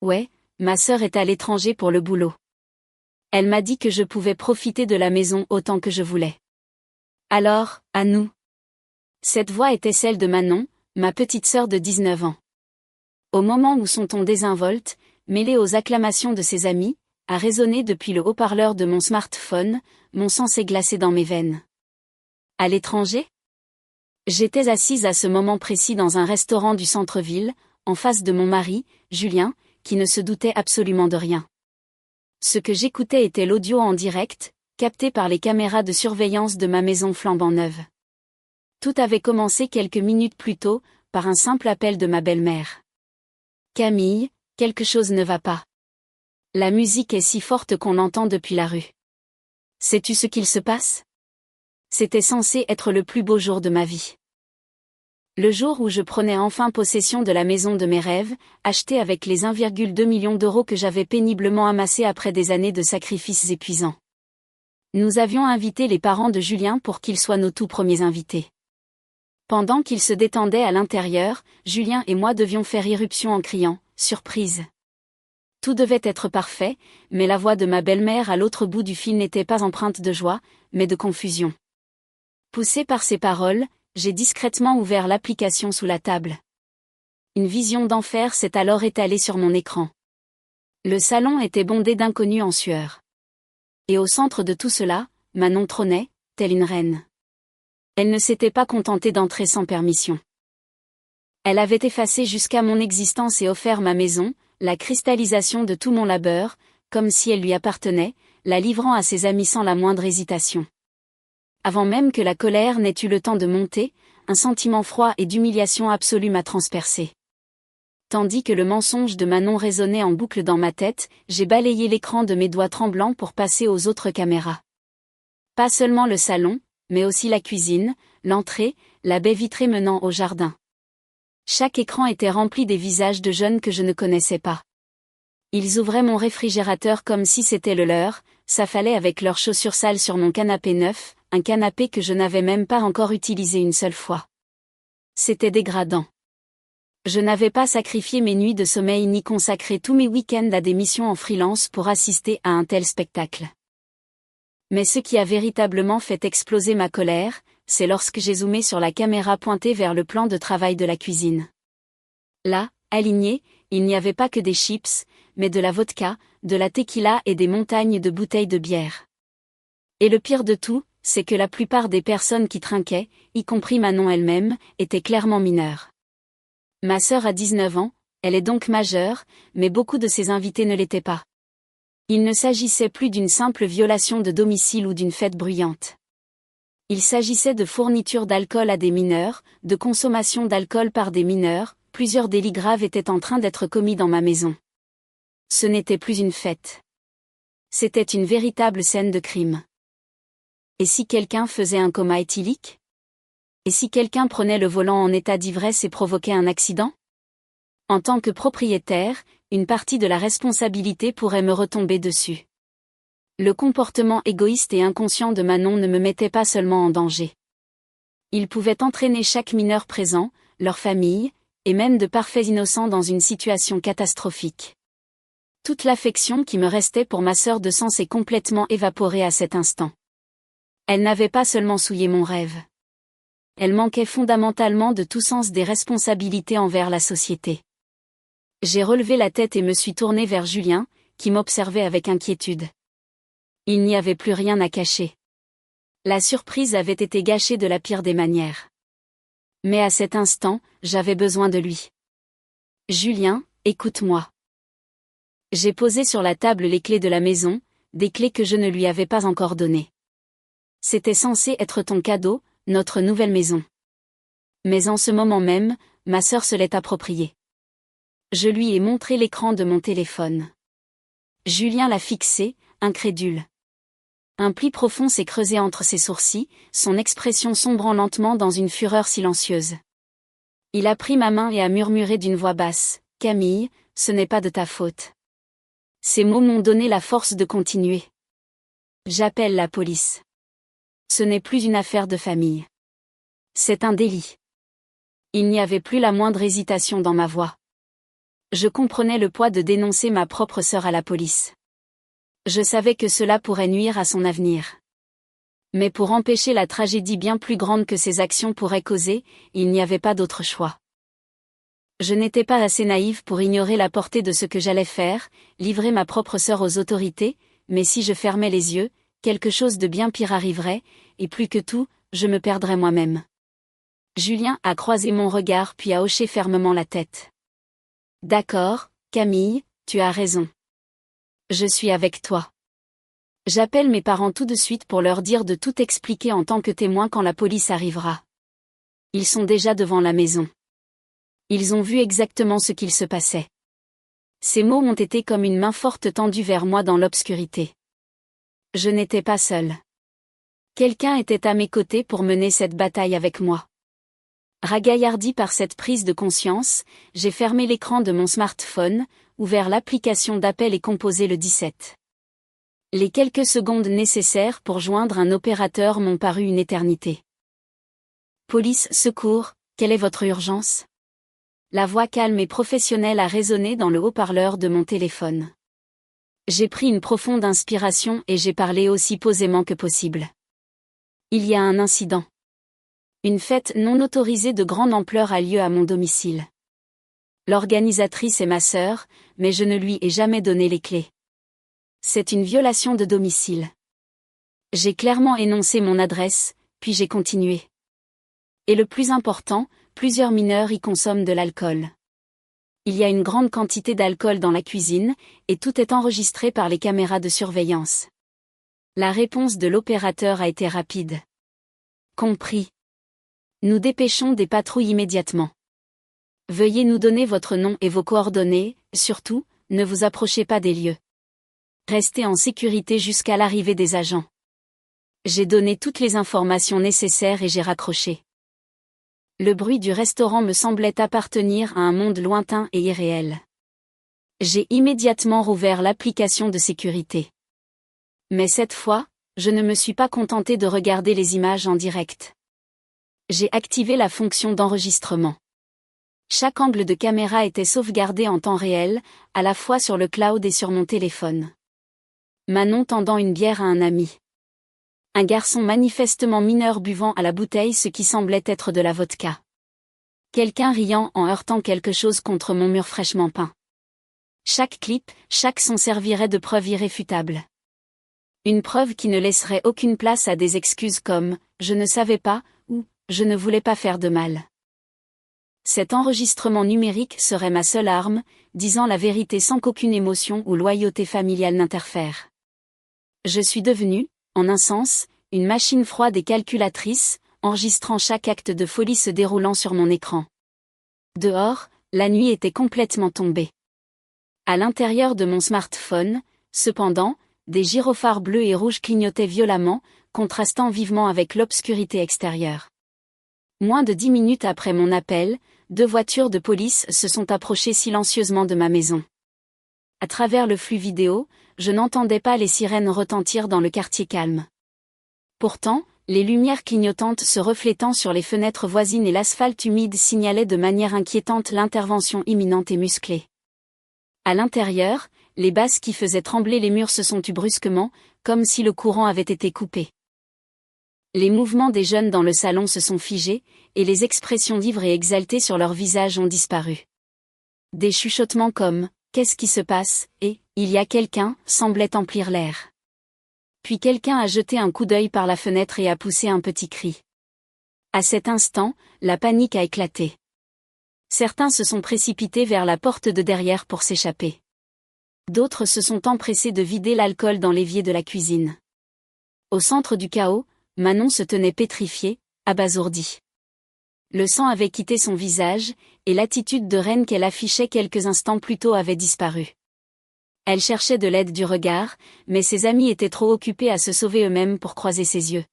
Ouais, ma sœur est à l'étranger pour le boulot. Elle m'a dit que je pouvais profiter de la maison autant que je voulais. Alors, à nous. Cette voix était celle de Manon, ma petite sœur de 19 ans. Au moment où son ton désinvolte, mêlé aux acclamations de ses amis, a résonné depuis le haut-parleur de mon smartphone, mon sang s'est glacé dans mes veines. À l'étranger ? J'étais assise à ce moment précis dans un restaurant du centre-ville, en face de mon mari, Julien, qui ne se doutait absolument de rien. Ce que j'écoutais était l'audio en direct, capté par les caméras de surveillance de ma maison flambant neuve. Tout avait commencé quelques minutes plus tôt, par un simple appel de ma belle-mère. « Camille, quelque chose ne va pas. La musique est si forte qu'on l'entend depuis la rue. Sais-tu ce qu'il se passe ? » C'était censé être le plus beau jour de ma vie. Le jour où je prenais enfin possession de la maison de mes rêves, achetée avec les 1,2 million d'euros que j'avais péniblement amassés après des années de sacrifices épuisants. Nous avions invité les parents de Julien pour qu'ils soient nos tout premiers invités. Pendant qu'ils se détendaient à l'intérieur, Julien et moi devions faire irruption en criant « Surprise !» Tout devait être parfait, mais la voix de ma belle-mère à l'autre bout du fil n'était pas empreinte de joie, mais de confusion. Poussée par ces paroles, j'ai discrètement ouvert l'application sous la table. Une vision d'enfer s'est alors étalée sur mon écran. Le salon était bondé d'inconnus en sueur. Et au centre de tout cela, Manon trônait, telle une reine. Elle ne s'était pas contentée d'entrer sans permission. Elle avait effacé jusqu'à mon existence et offert ma maison, la cristallisation de tout mon labeur, comme si elle lui appartenait, la livrant à ses amis sans la moindre hésitation. Avant même que la colère n'ait eu le temps de monter, un sentiment froid et d'humiliation absolue m'a transpercé. Tandis que le mensonge de Manon résonnait en boucle dans ma tête, j'ai balayé l'écran de mes doigts tremblants pour passer aux autres caméras. Pas seulement le salon, mais aussi la cuisine, l'entrée, la baie vitrée menant au jardin. Chaque écran était rempli des visages de jeunes que je ne connaissais pas. Ils ouvraient mon réfrigérateur comme si c'était le leur, s'affalaient avec leurs chaussures sales sur mon canapé neuf, un canapé que je n'avais même pas encore utilisé une seule fois. C'était dégradant. Je n'avais pas sacrifié mes nuits de sommeil ni consacré tous mes week-ends à des missions en freelance pour assister à un tel spectacle. Mais ce qui a véritablement fait exploser ma colère, c'est lorsque j'ai zoomé sur la caméra pointée vers le plan de travail de la cuisine. Là, alignés, il n'y avait pas que des chips, mais de la vodka, de la tequila et des montagnes de bouteilles de bière. Et le pire de tout, c'est que la plupart des personnes qui trinquaient, y compris Manon elle-même, étaient clairement mineures. Ma sœur a 19 ans, elle est donc majeure, mais beaucoup de ses invités ne l'étaient pas. Il ne s'agissait plus d'une simple violation de domicile ou d'une fête bruyante. Il s'agissait de fourniture d'alcool à des mineurs, de consommation d'alcool par des mineurs, plusieurs délits graves étaient en train d'être commis dans ma maison. Ce n'était plus une fête. C'était une véritable scène de crime. Et si quelqu'un faisait un coma éthylique ? Et si quelqu'un prenait le volant en état d'ivresse et provoquait un accident ? En tant que propriétaire, une partie de la responsabilité pourrait me retomber dessus. Le comportement égoïste et inconscient de Manon ne me mettait pas seulement en danger. Il pouvait entraîner chaque mineur présent, leur famille, et même de parfaits innocents dans une situation catastrophique. Toute l'affection qui me restait pour ma sœur de sang s'est complètement évaporée à cet instant. Elle n'avait pas seulement souillé mon rêve. Elle manquait fondamentalement de tout sens des responsabilités envers la société. J'ai relevé la tête et me suis tournée vers Julien, qui m'observait avec inquiétude. Il n'y avait plus rien à cacher. La surprise avait été gâchée de la pire des manières. Mais à cet instant, j'avais besoin de lui. « Julien, écoute-moi. » J'ai posé sur la table les clés de la maison, des clés que je ne lui avais pas encore données. C'était censé être ton cadeau, notre nouvelle maison. Mais en ce moment même, ma sœur se l'est appropriée. Je lui ai montré l'écran de mon téléphone. Julien l'a fixé, incrédule. Un pli profond s'est creusé entre ses sourcils, son expression sombrant lentement dans une fureur silencieuse. Il a pris ma main et a murmuré d'une voix basse, « Camille, ce n'est pas de ta faute. » Ces mots m'ont donné la force de continuer. J'appelle la police. Ce n'est plus une affaire de famille. C'est un délit. Il n'y avait plus la moindre hésitation dans ma voix. Je comprenais le poids de dénoncer ma propre sœur à la police. Je savais que cela pourrait nuire à son avenir. Mais pour empêcher la tragédie bien plus grande que ses actions pourraient causer, il n'y avait pas d'autre choix. Je n'étais pas assez naïve pour ignorer la portée de ce que j'allais faire, livrer ma propre sœur aux autorités, mais si je fermais les yeux, quelque chose de bien pire arriverait, et plus que tout, je me perdrais moi-même. Julien a croisé mon regard puis a hoché fermement la tête. D'accord, Camille, tu as raison. Je suis avec toi. J'appelle mes parents tout de suite pour leur dire de tout expliquer en tant que témoin quand la police arrivera. Ils sont déjà devant la maison. Ils ont vu exactement ce qu'il se passait. Ces mots ont été comme une main forte tendue vers moi dans l'obscurité. Je n'étais pas seule. Quelqu'un était à mes côtés pour mener cette bataille avec moi. Ragaillardi par cette prise de conscience, j'ai fermé l'écran de mon smartphone, ouvert l'application d'appel et composé le 17. Les quelques secondes nécessaires pour joindre un opérateur m'ont paru une éternité. Police, secours, quelle est votre urgence ? La voix calme et professionnelle a résonné dans le haut-parleur de mon téléphone. J'ai pris une profonde inspiration et j'ai parlé aussi posément que possible. Il y a un incident. Une fête non autorisée de grande ampleur a lieu à mon domicile. L'organisatrice est ma sœur, mais je ne lui ai jamais donné les clés. C'est une violation de domicile. J'ai clairement énoncé mon adresse, puis j'ai continué. Et le plus important, plusieurs mineurs y consomment de l'alcool. Il y a une grande quantité d'alcool dans la cuisine, et tout est enregistré par les caméras de surveillance. La réponse de l'opérateur a été rapide. Compris. Nous dépêchons des patrouilles immédiatement. Veuillez nous donner votre nom et vos coordonnées, surtout, ne vous approchez pas des lieux. Restez en sécurité jusqu'à l'arrivée des agents. J'ai donné toutes les informations nécessaires et j'ai raccroché. Le bruit du restaurant me semblait appartenir à un monde lointain et irréel. J'ai immédiatement rouvert l'application de sécurité. Mais cette fois, je ne me suis pas contentée de regarder les images en direct. J'ai activé la fonction d'enregistrement. Chaque angle de caméra était sauvegardé en temps réel, à la fois sur le cloud et sur mon téléphone. Manon tendant une bière à un ami. Un garçon manifestement mineur buvant à la bouteille ce qui semblait être de la vodka. Quelqu'un riant en heurtant quelque chose contre mon mur fraîchement peint. Chaque clip, chaque son servirait de preuve irréfutable. Une preuve qui ne laisserait aucune place à des excuses comme « je ne savais pas » ou « je ne voulais pas faire de mal ». Cet enregistrement numérique serait ma seule arme, disant la vérité sans qu'aucune émotion ou loyauté familiale n'interfère. Je suis devenue, en un sens, une machine froide et calculatrice, enregistrant chaque acte de folie se déroulant sur mon écran. Dehors, la nuit était complètement tombée. À l'intérieur de mon smartphone, cependant, des gyrophares bleus et rouges clignotaient violemment, contrastant vivement avec l'obscurité extérieure. Moins de 10 minutes après mon appel, 2 voitures de police se sont approchées silencieusement de ma maison. À travers le flux vidéo, je n'entendais pas les sirènes retentir dans le quartier calme. Pourtant, les lumières clignotantes se reflétant sur les fenêtres voisines et l'asphalte humide signalaient de manière inquiétante l'intervention imminente et musclée. À l'intérieur, les basses qui faisaient trembler les murs se sont tues brusquement, comme si le courant avait été coupé. Les mouvements des jeunes dans le salon se sont figés, et les expressions d'ivre et exaltées sur leurs visages ont disparu. Des chuchotements comme « Qu'est-ce qui se passe ?» et « Il y a quelqu'un » semblaient emplir l'air. Puis quelqu'un a jeté un coup d'œil par la fenêtre et a poussé un petit cri. À cet instant, la panique a éclaté. Certains se sont précipités vers la porte de derrière pour s'échapper. D'autres se sont empressés de vider l'alcool dans l'évier de la cuisine. Au centre du chaos, Manon se tenait pétrifiée, abasourdie. Le sang avait quitté son visage, et l'attitude de reine qu'elle affichait quelques instants plus tôt avait disparu. Elle cherchait de l'aide du regard, mais ses amis étaient trop occupés à se sauver eux-mêmes pour croiser ses yeux.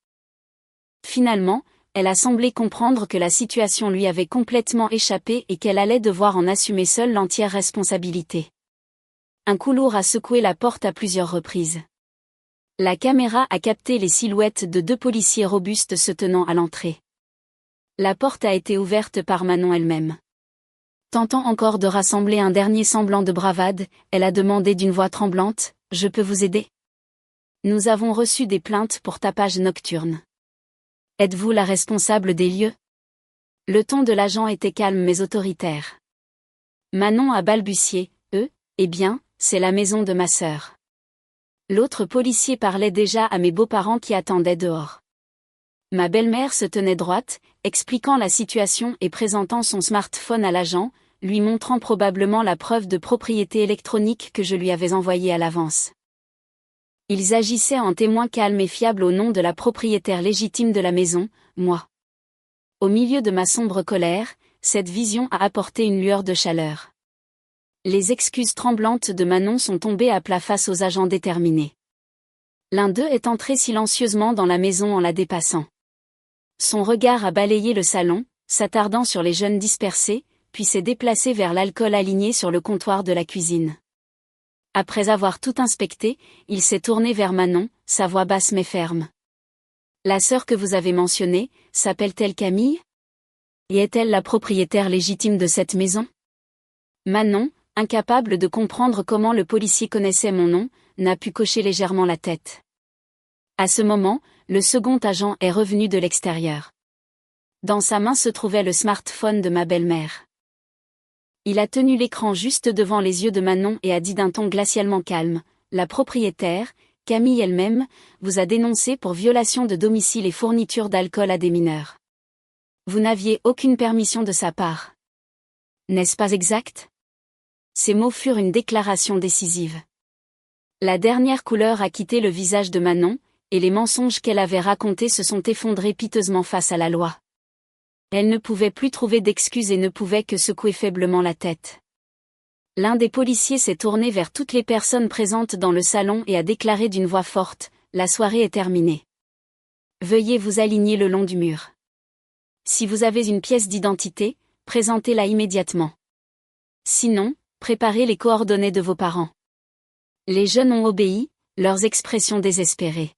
Finalement, elle a semblé comprendre que la situation lui avait complètement échappé et qu'elle allait devoir en assumer seule l'entière responsabilité. Un coup lourd a secoué la porte à plusieurs reprises. La caméra a capté les silhouettes de 2 policiers robustes se tenant à l'entrée. La porte a été ouverte par Manon elle-même. Tentant encore de rassembler un dernier semblant de bravade, elle a demandé d'une voix tremblante, « Je peux vous aider ? Nous avons reçu des plaintes pour tapage nocturne. Êtes-vous la responsable des lieux ?» Le ton de l'agent était calme mais autoritaire. Manon a balbutié, « Eh bien, c'est la maison de ma sœur. » L'autre policier parlait déjà à mes beaux-parents qui attendaient dehors. Ma belle-mère se tenait droite, expliquant la situation et présentant son smartphone à l'agent, lui montrant probablement la preuve de propriété électronique que je lui avais envoyée à l'avance. Ils agissaient en témoins calmes et fiables au nom de la propriétaire légitime de la maison, moi. Au milieu de ma sombre colère, cette vision a apporté une lueur de chaleur. Les excuses tremblantes de Manon sont tombées à plat face aux agents déterminés. L'un d'eux est entré silencieusement dans la maison en la dépassant. Son regard a balayé le salon, s'attardant sur les jeunes dispersés, puis s'est déplacé vers l'alcool aligné sur le comptoir de la cuisine. Après avoir tout inspecté, il s'est tourné vers Manon, sa voix basse mais ferme. « La sœur que vous avez mentionnée, s'appelle-t-elle Camille ? Et est-elle la propriétaire légitime de cette maison ?» Manon, incapable de comprendre comment le policier connaissait mon nom, n'a pu cocher légèrement la tête. À ce moment, le second agent est revenu de l'extérieur. Dans sa main se trouvait le smartphone de ma belle-mère. Il a tenu l'écran juste devant les yeux de Manon et a dit d'un ton glacialement calme, « La propriétaire, Camille elle-même, vous a dénoncé pour violation de domicile et fourniture d'alcool à des mineurs. Vous n'aviez aucune permission de sa part. N'est-ce pas exact ?» Ces mots furent une déclaration décisive. La dernière couleur a quitté le visage de Manon, et les mensonges qu'elle avait racontés se sont effondrés piteusement face à la loi. Elle ne pouvait plus trouver d'excuses et ne pouvait que secouer faiblement la tête. L'un des policiers s'est tourné vers toutes les personnes présentes dans le salon et a déclaré d'une voix forte, « La soirée est terminée. Veuillez vous aligner le long du mur. Si vous avez une pièce d'identité, présentez-la immédiatement. Sinon, préparez les coordonnées de vos parents. » Les jeunes ont obéi, leurs expressions désespérées.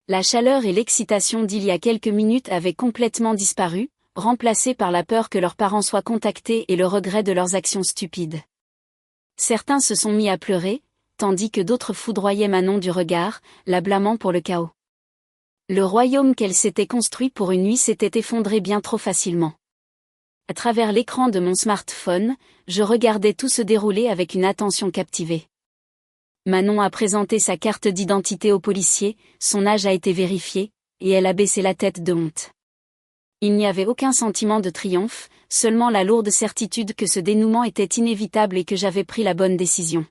La chaleur et l'excitation d'il y a quelques minutes avaient complètement disparu, remplacées par la peur que leurs parents soient contactés et le regret de leurs actions stupides. Certains se sont mis à pleurer, tandis que d'autres foudroyaient Manon du regard, la blâmant pour le chaos. Le royaume qu'elle s'était construit pour une nuit s'était effondré bien trop facilement. À travers l'écran de mon smartphone, je regardais tout se dérouler avec une attention captivée. Manon a présenté sa carte d'identité au policier, son âge a été vérifié, et elle a baissé la tête de honte. Il n'y avait aucun sentiment de triomphe, seulement la lourde certitude que ce dénouement était inévitable et que j'avais pris la bonne décision.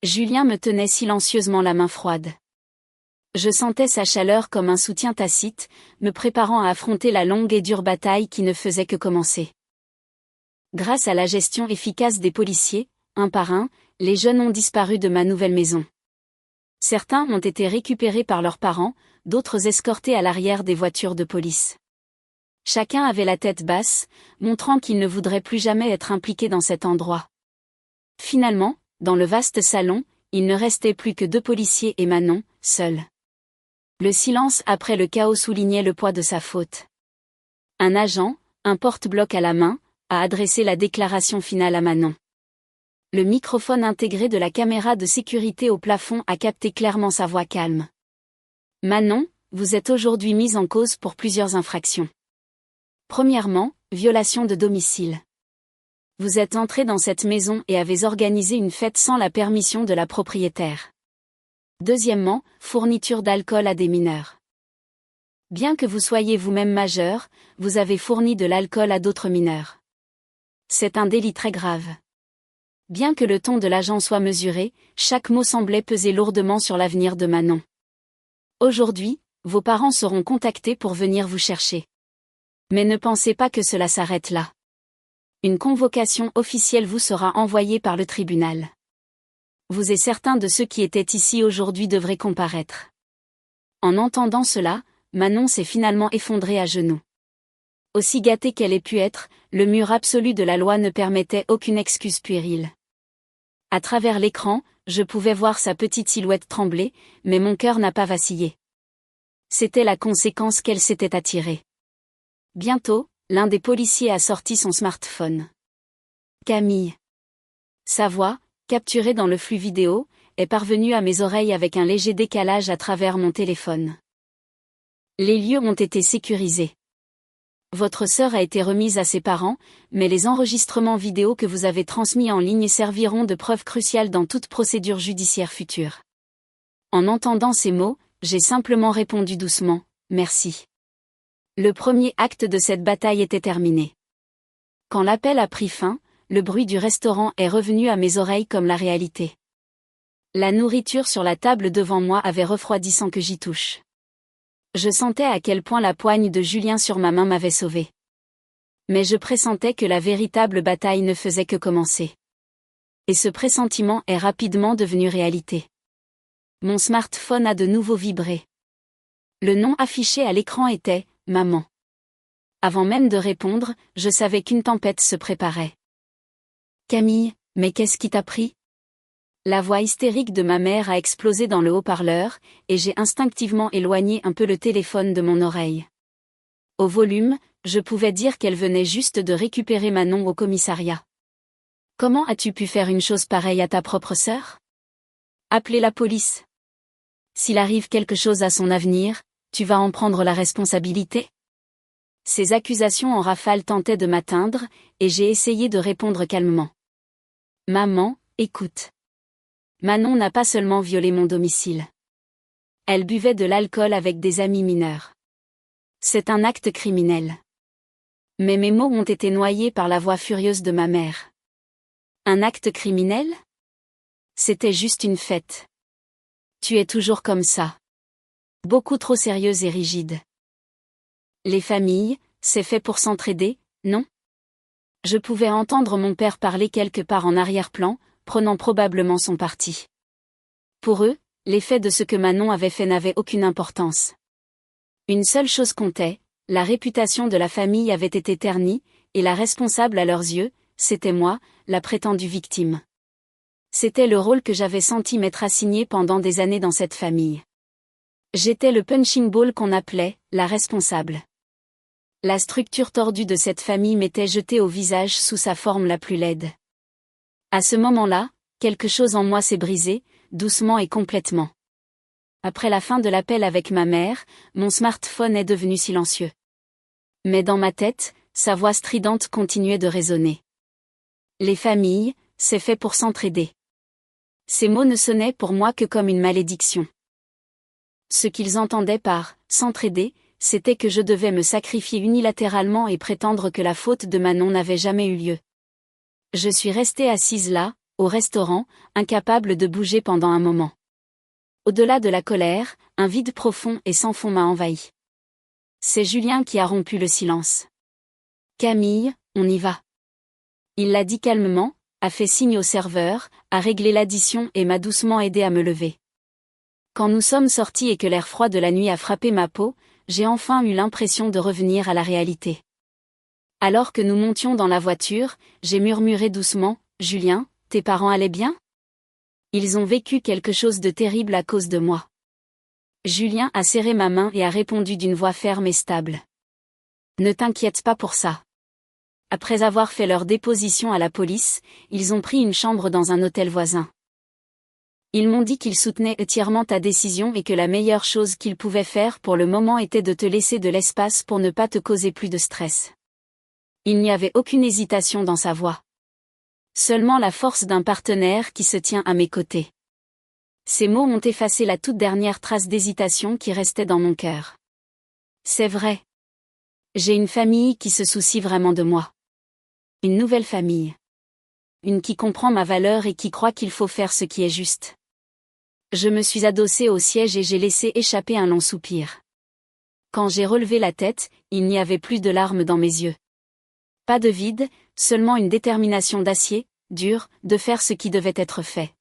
Julien me tenait silencieusement la main froide. Je sentais sa chaleur comme un soutien tacite, me préparant à affronter la longue et dure bataille qui ne faisait que commencer. Grâce à la gestion efficace des policiers, un par un, les jeunes ont disparu de ma nouvelle maison. Certains ont été récupérés par leurs parents, d'autres escortés à l'arrière des voitures de police. Chacun avait la tête basse, montrant qu'il ne voudrait plus jamais être impliqué dans cet endroit. Finalement, dans le vaste salon, il ne restait plus que 2 policiers et Manon, seule. Le silence après le chaos soulignait le poids de sa faute. Un agent, un porte-bloc à la main, a adressé la déclaration finale à Manon. Le microphone intégré de la caméra de sécurité au plafond a capté clairement sa voix calme. « Manon, vous êtes aujourd'hui mise en cause pour plusieurs infractions. Premièrement, violation de domicile. Vous êtes entrée dans cette maison et avez organisé une fête sans la permission de la propriétaire. Deuxièmement, fourniture d'alcool à des mineurs. Bien que vous soyez vous-même majeur, vous avez fourni de l'alcool à d'autres mineurs. C'est un délit très grave. Bien que le ton de l'agent soit mesuré, chaque mot semblait peser lourdement sur l'avenir de Manon. Aujourd'hui, vos parents seront contactés pour venir vous chercher. Mais ne pensez pas que cela s'arrête là. Une convocation officielle vous sera envoyée par le tribunal. Vous et certains de ceux qui étaient ici aujourd'hui devraient comparaître. En entendant cela, Manon s'est finalement effondrée à genoux. Aussi gâtée qu'elle ait pu être, le mur absolu de la loi ne permettait aucune excuse puérile. À travers l'écran, je pouvais voir sa petite silhouette trembler, mais mon cœur n'a pas vacillé. C'était la conséquence qu'elle s'était attirée. Bientôt, l'un des policiers a sorti son smartphone. Camille. Sa voix, capturée dans le flux vidéo, est parvenue à mes oreilles avec un léger décalage à travers mon téléphone. Les lieux ont été sécurisés. Votre sœur a été remise à ses parents, mais les enregistrements vidéo que vous avez transmis en ligne serviront de preuve cruciale dans toute procédure judiciaire future. En entendant ces mots, j'ai simplement répondu doucement, merci. Le premier acte de cette bataille était terminé. Quand l'appel a pris fin, le bruit du restaurant est revenu à mes oreilles comme la réalité. La nourriture sur la table devant moi avait refroidi sans que j'y touche. Je sentais à quel point la poigne de Julien sur ma main m'avait sauvé. Mais je pressentais que la véritable bataille ne faisait que commencer. Et ce pressentiment est rapidement devenu réalité. Mon smartphone a de nouveau vibré. Le nom affiché à l'écran était « Maman ». Avant même de répondre, je savais qu'une tempête se préparait. « Camille, mais qu'est-ce qui t'a pris ?» La voix hystérique de ma mère a explosé dans le haut-parleur, et j'ai instinctivement éloigné un peu le téléphone de mon oreille. Au volume, je pouvais dire qu'elle venait juste de récupérer Manon au commissariat. « Comment as-tu pu faire une chose pareille à ta propre sœur ? Appelez la police. S'il arrive quelque chose à son avenir, tu vas en prendre la responsabilité ? » Ces accusations en rafale tentaient de m'atteindre, et j'ai essayé de répondre calmement. « Maman, écoute. Manon n'a pas seulement violé mon domicile. Elle buvait de l'alcool avec des amis mineurs. C'est un acte criminel. » Mais mes mots ont été noyés par la voix furieuse de ma mère. Un acte criminel ? C'était juste une fête. Tu es toujours comme ça. Beaucoup trop sérieuse et rigide. Les familles, c'est fait pour s'entraider, non ? Je pouvais entendre mon père parler quelque part en arrière-plan, prenant probablement son parti. Pour eux, l'effet de ce que Manon avait fait n'avait aucune importance. Une seule chose comptait, la réputation de la famille avait été ternie, et la responsable à leurs yeux, c'était moi, la prétendue victime. C'était le rôle que j'avais senti m'être assigné pendant des années dans cette famille. J'étais le punching ball qu'on appelait, la responsable. La structure tordue de cette famille m'était jetée au visage sous sa forme la plus laide. À ce moment-là, quelque chose en moi s'est brisé, doucement et complètement. Après la fin de l'appel avec ma mère, mon smartphone est devenu silencieux. Mais dans ma tête, sa voix stridente continuait de résonner. Les familles, c'est fait pour s'entraider. Ces mots ne sonnaient pour moi que comme une malédiction. Ce qu'ils entendaient par « s'entraider », c'était que je devais me sacrifier unilatéralement et prétendre que la faute de Manon n'avait jamais eu lieu. Je suis restée assise là, au restaurant, incapable de bouger pendant un moment. Au-delà de la colère, un vide profond et sans fond m'a envahi. C'est Julien qui a rompu le silence. « Camille, on y va. » Il l'a dit calmement, a fait signe au serveur, a réglé l'addition et m'a doucement aidé à me lever. Quand nous sommes sortis et que l'air froid de la nuit a frappé ma peau, j'ai enfin eu l'impression de revenir à la réalité. Alors que nous montions dans la voiture, j'ai murmuré doucement, « Julien, tes parents allaient bien ? Ils ont vécu quelque chose de terrible à cause de moi. » Julien a serré ma main et a répondu d'une voix ferme et stable. « Ne t'inquiète pas pour ça. » Après avoir fait leur déposition à la police, ils ont pris une chambre dans un hôtel voisin. Ils m'ont dit qu'ils soutenaient entièrement ta décision et que la meilleure chose qu'ils pouvaient faire pour le moment était de te laisser de l'espace pour ne pas te causer plus de stress. Il n'y avait aucune hésitation dans sa voix. Seulement la force d'un partenaire qui se tient à mes côtés. Ces mots ont effacé la toute dernière trace d'hésitation qui restait dans mon cœur. C'est vrai. J'ai une famille qui se soucie vraiment de moi. Une nouvelle famille. Une qui comprend ma valeur et qui croit qu'il faut faire ce qui est juste. Je me suis adossée au siège et j'ai laissé échapper un long soupir. Quand j'ai relevé la tête, il n'y avait plus de larmes dans mes yeux. Pas de vide, seulement une détermination d'acier, dure, de faire ce qui devait être fait.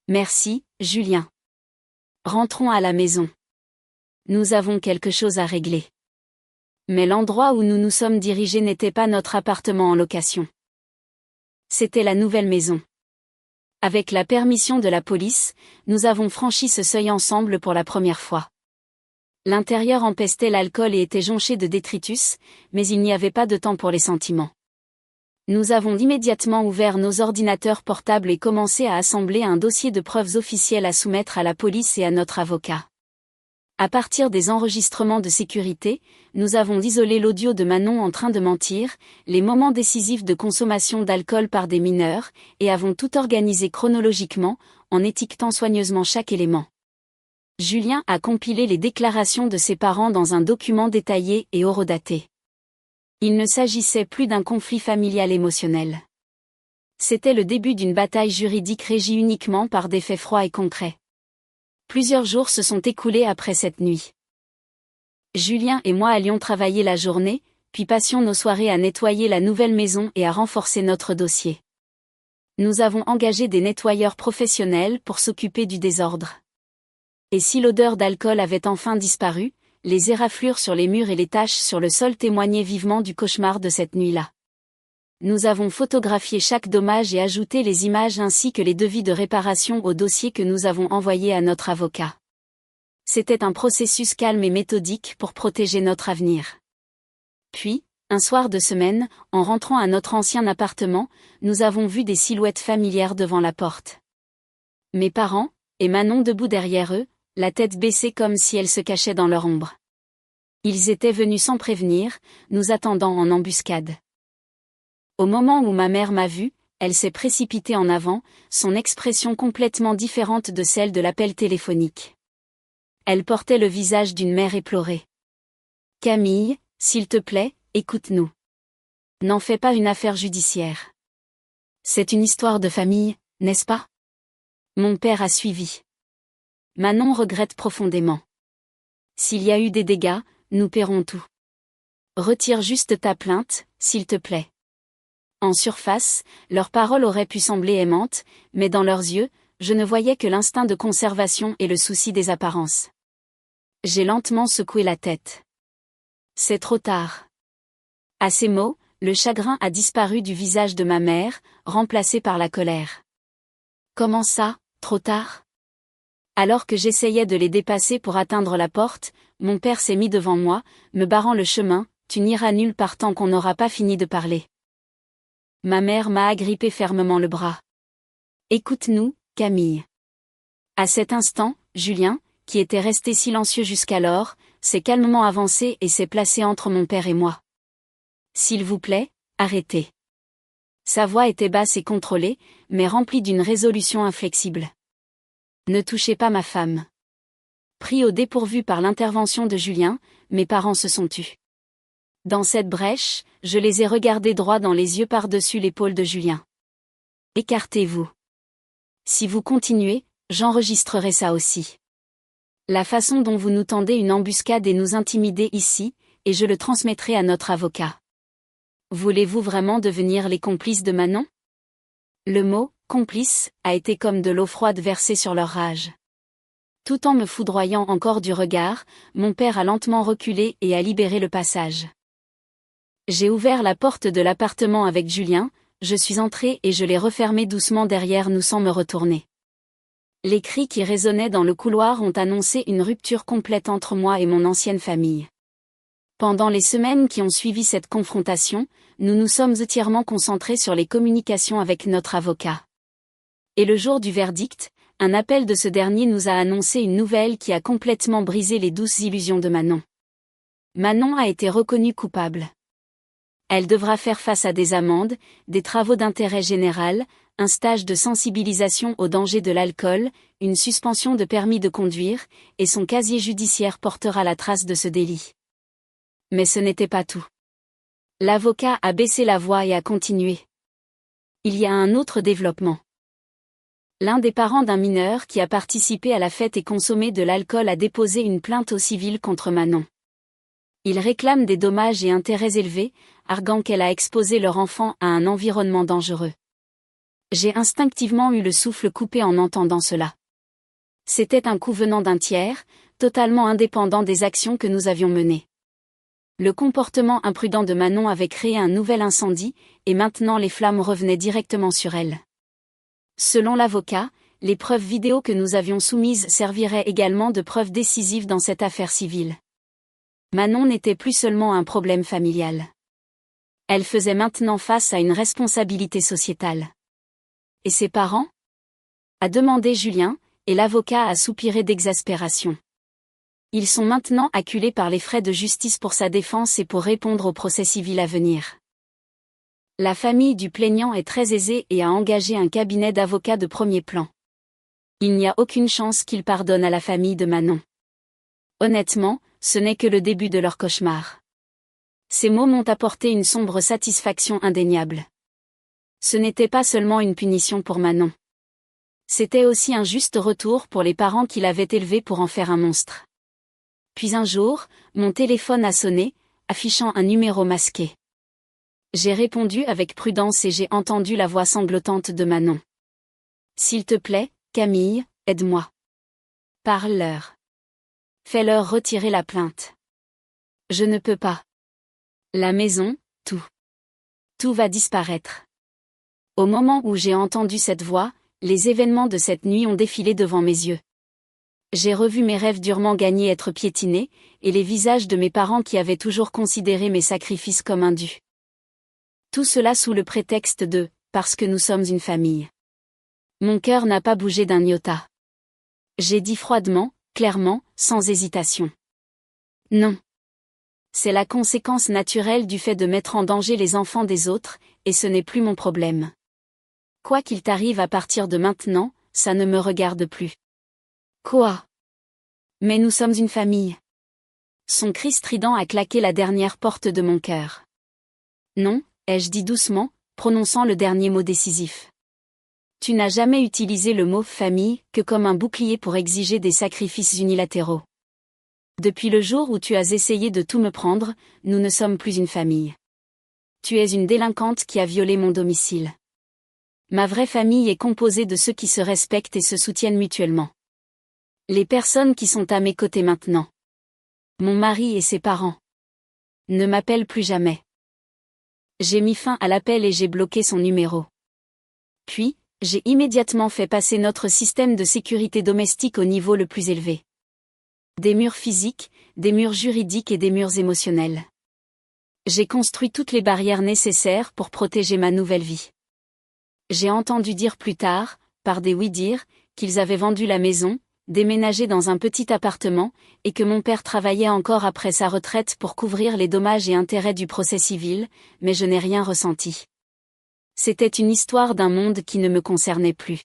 Merci, Julien. Rentrons à la maison. Nous avons quelque chose à régler. Mais l'endroit où nous nous sommes dirigés n'était pas notre appartement en location. C'était la nouvelle maison. Avec la permission de la police, nous avons franchi ce seuil ensemble pour la première fois. L'intérieur empestait l'alcool et était jonché de détritus, mais il n'y avait pas de temps pour les sentiments. Nous avons immédiatement ouvert nos ordinateurs portables et commencé à assembler un dossier de preuves officielles à soumettre à la police et à notre avocat. À partir des enregistrements de sécurité, nous avons isolé l'audio de Manon en train de mentir, les moments décisifs de consommation d'alcool par des mineurs, et avons tout organisé chronologiquement, en étiquetant soigneusement chaque élément. Julien a compilé les déclarations de ses parents dans un document détaillé et horodaté. Il ne s'agissait plus d'un conflit familial émotionnel. C'était le début d'une bataille juridique régie uniquement par des faits froids et concrets. Plusieurs jours se sont écoulés après cette nuit. Julien et moi allions travailler la journée, puis passions nos soirées à nettoyer la nouvelle maison et à renforcer notre dossier. Nous avons engagé des nettoyeurs professionnels pour s'occuper du désordre. Et si l'odeur d'alcool avait enfin disparu, les éraflures sur les murs et les taches sur le sol témoignaient vivement du cauchemar de cette nuit-là. Nous avons photographié chaque dommage et ajouté les images ainsi que les devis de réparation au dossier que nous avons envoyé à notre avocat. C'était un processus calme et méthodique pour protéger notre avenir. Puis, un soir de semaine, en rentrant à notre ancien appartement, nous avons vu des silhouettes familières devant la porte. Mes parents, et Manon debout derrière eux, la tête baissée comme si elle se cachait dans leur ombre. Ils étaient venus sans prévenir, nous attendant en embuscade. Au moment où ma mère m'a vue, elle s'est précipitée en avant, son expression complètement différente de celle de l'appel téléphonique. Elle portait le visage d'une mère éplorée. « Camille, s'il te plaît, écoute-nous. N'en fais pas une affaire judiciaire. C'est une histoire de famille, n'est-ce pas ? » Mon père a suivi. Manon regrette profondément. S'il y a eu des dégâts, nous paierons tout. Retire juste ta plainte, s'il te plaît. En surface, leurs paroles auraient pu sembler aimantes, mais dans leurs yeux, je ne voyais que l'instinct de conservation et le souci des apparences. J'ai lentement secoué la tête. C'est trop tard. À ces mots, le chagrin a disparu du visage de ma mère, remplacé par la colère. Comment ça, trop tard ? Alors que j'essayais de les dépasser pour atteindre la porte, mon père s'est mis devant moi, me barrant le chemin, « Tu n'iras nulle part tant qu'on n'aura pas fini de parler. » Ma mère m'a agrippé fermement le bras. « Écoute-nous, Camille. » À cet instant, Julien, qui était resté silencieux jusqu'alors, s'est calmement avancé et s'est placé entre mon père et moi. « S'il vous plaît, arrêtez. » Sa voix était basse et contrôlée, mais remplie d'une résolution inflexible. Ne touchez pas ma femme. Pris au dépourvu par l'intervention de Julien, mes parents se sont tus. Dans cette brèche, je les ai regardés droit dans les yeux par-dessus l'épaule de Julien. Écartez-vous. Si vous continuez, j'enregistrerai ça aussi. La façon dont vous nous tendez une embuscade et nous intimidez ici, et je le transmettrai à notre avocat. Voulez-vous vraiment devenir les complices de Manon ? Le mot « complice » a été comme de l'eau froide versée sur leur rage. Tout en me foudroyant encore du regard, mon père a lentement reculé et a libéré le passage. J'ai ouvert la porte de l'appartement avec Julien, je suis entrée et je l'ai refermée doucement derrière nous sans me retourner. Les cris qui résonnaient dans le couloir ont annoncé une rupture complète entre moi et mon ancienne famille. Pendant les semaines qui ont suivi cette confrontation, nous nous sommes entièrement concentrés sur les communications avec notre avocat. Et le jour du verdict, un appel de ce dernier nous a annoncé une nouvelle qui a complètement brisé les douces illusions de Manon. Manon a été reconnue coupable. Elle devra faire face à des amendes, des travaux d'intérêt général, un stage de sensibilisation au danger de l'alcool, une suspension de permis de conduire, et son casier judiciaire portera la trace de ce délit. Mais ce n'était pas tout. L'avocat a baissé la voix et a continué. Il y a un autre développement. L'un des parents d'un mineur qui a participé à la fête et consommé de l'alcool a déposé une plainte au civil contre Manon. Il réclame des dommages et intérêts élevés, arguant qu'elle a exposé leur enfant à un environnement dangereux. J'ai instinctivement eu le souffle coupé en entendant cela. C'était un coup venant d'un tiers, totalement indépendant des actions que nous avions menées. Le comportement imprudent de Manon avait créé un nouvel incendie, et maintenant les flammes revenaient directement sur elle. Selon l'avocat, les preuves vidéo que nous avions soumises serviraient également de preuves décisives dans cette affaire civile. Manon n'était plus seulement un problème familial. Elle faisait maintenant face à une responsabilité sociétale. Et ses parents ? A demandé Julien, et l'avocat a soupiré d'exaspération. Ils sont maintenant acculés par les frais de justice pour sa défense et pour répondre au procès civil à venir. La famille du plaignant est très aisée et a engagé un cabinet d'avocats de premier plan. Il n'y a aucune chance qu'ils pardonnent à la famille de Manon. Honnêtement, ce n'est que le début de leur cauchemar. Ces mots m'ont apporté une sombre satisfaction indéniable. Ce n'était pas seulement une punition pour Manon. C'était aussi un juste retour pour les parents qui l'avaient élevé pour en faire un monstre. Puis un jour, mon téléphone a sonné, affichant un numéro masqué. J'ai répondu avec prudence et j'ai entendu la voix sanglotante de Manon. « S'il te plaît, Camille, aide-moi. Parle-leur. Fais-leur retirer la plainte. Je ne peux pas. La maison, tout. Tout va disparaître. » Au moment où j'ai entendu cette voix, les événements de cette nuit ont défilé devant mes yeux. J'ai revu mes rêves durement gagnés être piétinés, et les visages de mes parents qui avaient toujours considéré mes sacrifices comme indus. Tout cela sous le prétexte de « parce que nous sommes une famille ». Mon cœur n'a pas bougé d'un iota. J'ai dit froidement, clairement, sans hésitation. Non. C'est la conséquence naturelle du fait de mettre en danger les enfants des autres, et ce n'est plus mon problème. Quoi qu'il t'arrive à partir de maintenant, ça ne me regarde plus. Quoi ? Mais nous sommes une famille. Son cri strident a claqué la dernière porte de mon cœur. Non, ai-je dit doucement, prononçant le dernier mot décisif. Tu n'as jamais utilisé le mot « famille » que comme un bouclier pour exiger des sacrifices unilatéraux. Depuis le jour où tu as essayé de tout me prendre, nous ne sommes plus une famille. Tu es une délinquante qui a violé mon domicile. Ma vraie famille est composée de ceux qui se respectent et se soutiennent mutuellement. Les personnes qui sont à mes côtés maintenant. Mon mari et ses parents. Ne m'appellent plus jamais. J'ai mis fin à l'appel et j'ai bloqué son numéro. Puis, j'ai immédiatement fait passer notre système de sécurité domestique au niveau le plus élevé. Des murs physiques, des murs juridiques et des murs émotionnels. J'ai construit toutes les barrières nécessaires pour protéger ma nouvelle vie. J'ai entendu dire plus tard, par des oui-dire, qu'ils avaient vendu la maison, déménagé dans un petit appartement, et que mon père travaillait encore après sa retraite pour couvrir les dommages et intérêts du procès civil, mais je n'ai rien ressenti. C'était une histoire d'un monde qui ne me concernait plus.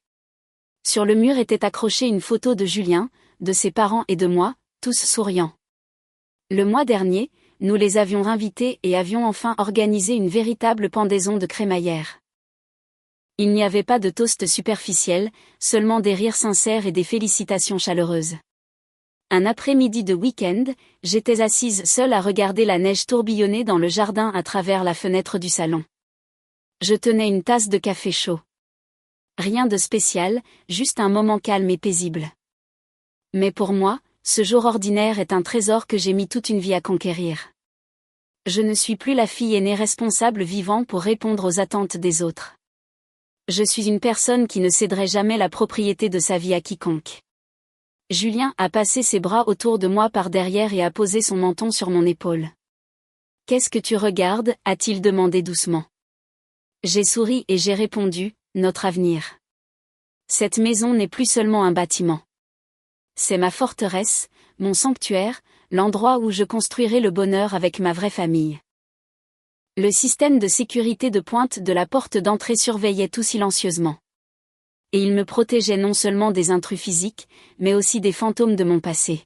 Sur le mur était accrochée une photo de Julien, de ses parents et de moi, tous souriants. Le mois dernier, nous les avions invités et avions enfin organisé une véritable pendaison de crémaillère. Il n'y avait pas de toast superficiel, seulement des rires sincères et des félicitations chaleureuses. Un après-midi de week-end, j'étais assise seule à regarder la neige tourbillonner dans le jardin à travers la fenêtre du salon. Je tenais une tasse de café chaud. Rien de spécial, juste un moment calme et paisible. Mais pour moi, ce jour ordinaire est un trésor que j'ai mis toute une vie à conquérir. Je ne suis plus la fille aînée responsable vivant pour répondre aux attentes des autres. Je suis une personne qui ne céderait jamais la propriété de sa vie à quiconque. Julien a passé ses bras autour de moi par derrière et a posé son menton sur mon épaule. « Qu'est-ce que tu regardes » a-t-il demandé doucement. J'ai souri et j'ai répondu, « Notre avenir. » Cette maison n'est plus seulement un bâtiment. C'est ma forteresse, mon sanctuaire, l'endroit où je construirai le bonheur avec ma vraie famille. Le système de sécurité de pointe de la porte d'entrée surveillait tout silencieusement. Et il me protégeait non seulement des intrus physiques, mais aussi des fantômes de mon passé.